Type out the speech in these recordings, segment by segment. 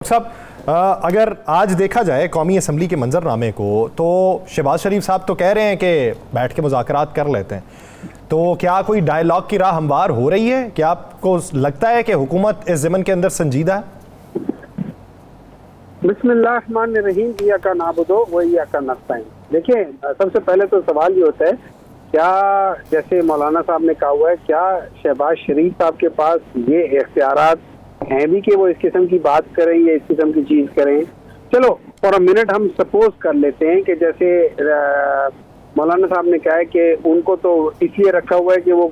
صاحب اگر آج دیکھا جائے قومی اسمبلی کے منظرنامے کو تو شہباز شریف صاحب تو کہہ رہے ہیں کہ بیٹھ کے مذاکرات کر لیتے ہیں، تو کیا کوئی ڈائیلاگ کی راہ ہموار ہو رہی ہے؟ کیا آپ کو لگتا ہے کہ حکومت اس ضمن کے اندر سنجیدہ ہے؟ بسم اللہ الرحمن الرحیم، ایاک نعبد و ایاک نستعین۔ دیکھیں، سب سے پہلے تو سوال یہ ہوتا ہے کیا جیسے مولانا صاحب نے کہا ہوا ہے، کیا شہباز شریف صاحب کے پاس یہ اختیارات ہیں بھی کہ وہ اس قسم کی بات کریں یا اس قسم کی چیز کریں؟ چلو فور اے منٹ ہم سپوز کر لیتے ہیں کہ جیسے مولانا صاحب نے کہا ہے کہ ان کو تو اس لیے رکھا ہوا ہے کہ وہ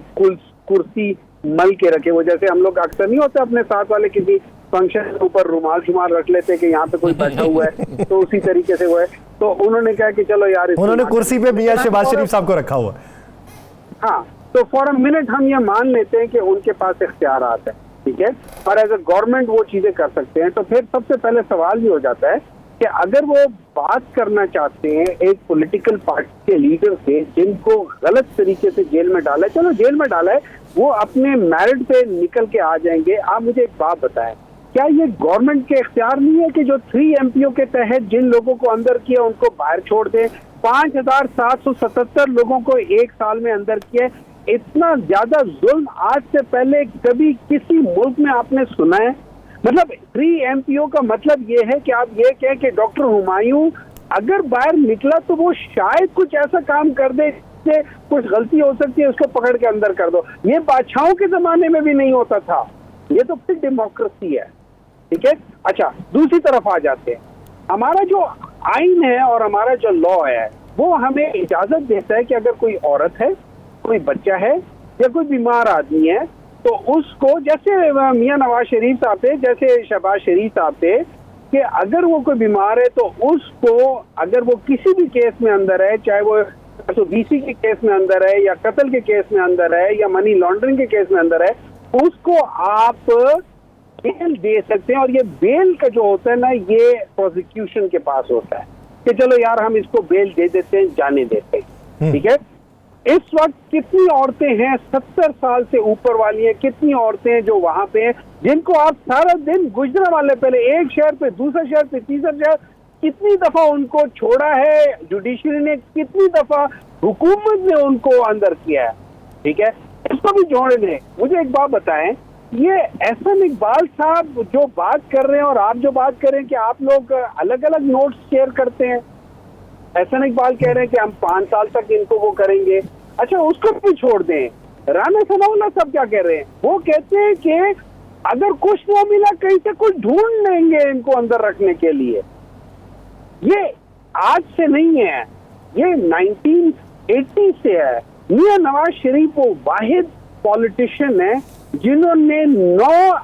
کرسی مل کے رکھے، وہ جیسے ہم لوگ اکثر نہیں ہوتے اپنے ساتھ والے کسی فنکشن کے اوپر رومال شمال رکھ لیتے کہ یہاں پہ کوئی بیٹھا ہوا ہے، تو اسی طریقے سے وہ ہے، تو انہوں نے کہا کہ چلو یار انہوں نے کرسی پہ میاں شہباز شریف صاحب کو رکھا ہوا ہے۔ ہاں، تو فور اے منٹ ہم یہ مان لیتے ہیں کہ ان کے پاس اختیارات ہیں، ٹھیک ہے، اور ایز اے گورنمنٹ وہ چیزیں کر سکتے ہیں، تو پھر سب سے پہلے سوال یہ ہو جاتا ہے کہ اگر وہ بات کرنا چاہتے ہیں ایک پولیٹیکل پارٹی کے لیڈر سے جن کو غلط طریقے سے جیل میں ڈالا ہے، چلو جیل میں ڈالا ہے، وہ اپنے میرٹ پہ نکل کے آ جائیں گے۔ آپ مجھے ایک بات بتائیں، کیا یہ گورنمنٹ کے اختیار نہیں ہے کہ جو 3 ایم پی او کے تحت جن لوگوں کو اندر کیا ان کو باہر چھوڑ دیں؟ 5777 لوگوں کو 1 سال میں اندر کیا۔ اتنا زیادہ ظلم آج سے پہلے کبھی کسی ملک میں آپ نے سنا ہے؟ مطلب 3 ایم پی او کا مطلب یہ ہے کہ آپ یہ کہیں کہ ڈاکٹر ہمایوں اگر باہر نکلا تو وہ شاید کچھ ایسا کام کر دے جس سے کچھ غلطی ہو سکتی ہے، اس کو پکڑ کے اندر کر دو۔ یہ بادشاہوں کے زمانے میں بھی نہیں ہوتا تھا، یہ تو پھر ڈیموکریسی ہے، ٹھیک ہے۔ اچھا، دوسری طرف آ جاتے ہیں، ہمارا جو آئین ہے اور ہمارا جو لا ہے وہ ہمیں اجازت دیتا ہے کہ اگر کوئی عورت ہے، کوئی بچہ ہے یا کوئی بیمار آدمی ہے تو اس کو، جیسے میاں نواز شریف صاحب تھے، جیسے شہباز شریف صاحب تھے، کہ اگر وہ کوئی بیمار ہے تو اس کو اگر وہ کسی بھی کیس میں اندر ہے، چاہے وہ بی سی کے کیس میں اندر ہے یا قتل کے کیس میں اندر ہے یا منی لانڈرنگ کے کیس میں اندر ہے، اس کو آپ بیل دے سکتے ہیں، اور یہ بیل کا جو ہوتا ہے نا، یہ پروسیکیوشن کے پاس ہوتا ہے کہ چلو یار ہم اس کو بیل دے دیتے ہیں، جانے دیتے ہیں، ٹھیک ہے۔ اس وقت کتنی عورتیں ہیں 70 سال سے اوپر والی ہیں، کتنی عورتیں ہیں جو وہاں پہ ہیں جن کو آپ سارا دن گزرنے والے، پہلے ایک شہر پہ دوسرا شہر پہ تیسرا شہر، کتنی دفعہ ان کو چھوڑا ہے جوڈیشری نے، کتنی دفعہ حکومت نے ان کو اندر کیا ہے، ٹھیک ہے۔ اس کو بھی جوڑ دیں۔ مجھے ایک بات بتائیں، یہ احسن اقبال صاحب جو بات کر رہے ہیں اور آپ جو بات کر رہے ہیں کہ آپ لوگ الگ الگ نوٹس شیئر کرتے ہیں، احسن اقبال کہہ رہے ہیں کہ ہم 5 سال تک ان کو وہ کریں گے، اچھا اس کو بھی چھوڑ دیں۔ رانا ثناء اللہ صاحب کیا کہہ رہے ہیں؟ وہ کہتے ہیں کہ اگر کچھ نہ ملا کہیں سے کچھ ڈھونڈ لیں گے ان کو اندر رکھنے کے لیے۔ یہ آج سے نہیں ہے، یہ 1980 سے ہے۔ میاں نواز شریف وہ واحد پولیٹیشین ہے جنہوں نے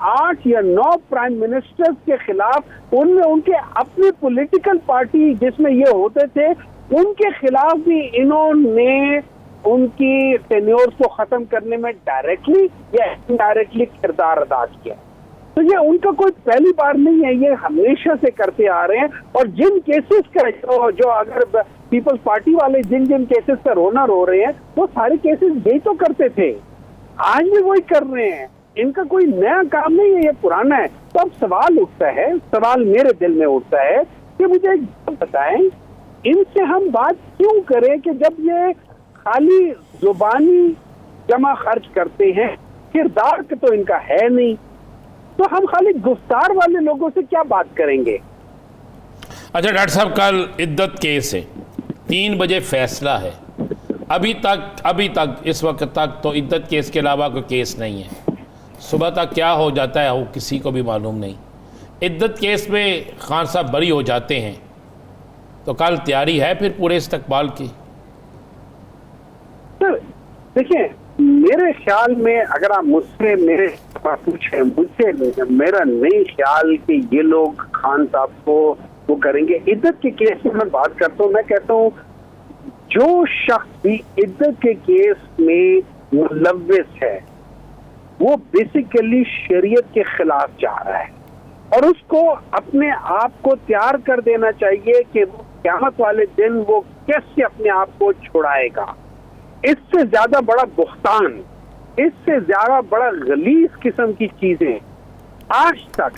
8 یا 9 پرائم منسٹر کے خلاف، ان میں ان کے اپنی پولیٹیکل پارٹی جس میں یہ ہوتے تھے ان کے خلاف بھی انہوں نے ان کی ٹینیورز کو ختم کرنے میں ڈائریکٹلی یا انڈائریکٹلی کردار ادا کیا۔ تو یہ ان کا کوئی پہلی بار نہیں ہے، یہ ہمیشہ سے کرتے آ رہے ہیں، اور جن کیسز کا جو اگر پیپلز پارٹی والے جن کیسز کا رونا رو رہے ہیں وہ سارے کیسز یہی تو کرتے تھے، آج بھی وہی کر رہے ہیں، ان کا کوئی نیا کام نہیں ہے، یہ پرانا ہے۔ تو اب سوال اٹھتا ہے، سوال میرے دل میں اٹھتا ہے کہ مجھے ایک بات بتائیں، ان سے ہم بات کیوں کریں کہ جب یہ خالی زبانی جمع خرچ کرتے ہیں، کردار تو ان کا ہے نہیں، تو ہم خالی گفتار والے لوگوں سے کیا بات کریں گے؟ اچھا ڈاکٹر صاحب، کل عدت کیس ہے، 3 بجے فیصلہ ہے، ابھی تک اس وقت تک تو عدت کیس کے علاوہ کوئی کیس نہیں ہے، صبح تک کیا ہو جاتا ہے وہ کسی کو بھی معلوم نہیں۔ عدت کیس میں خان صاحب بری ہو جاتے ہیں تو کل تیاری ہے پھر پورے استقبال کی؟ سر دیکھیں، میرے خیال میں اگر آپ مجھ سے میرے پوچھیں، مجھ سے میرا نہیں خیال کہ یہ لوگ خان صاحب کو وہ کریں گے۔ عدت کے کیس میں میں بات کرتا ہوں، میں کہتا ہوں جو شخص بھی عدت کے کیس میں ملوث ہے وہ بیسیکلی شریعت کے خلاف جا رہا ہے، اور اس کو اپنے آپ کو تیار کر دینا چاہیے کہ وہ قیامت والے دن وہ کیسے اپنے آپ کو چھڑائے گا۔ اس سے زیادہ بڑا بہتان، اس سے زیادہ بڑا غلیظ قسم کی چیزیں آج تک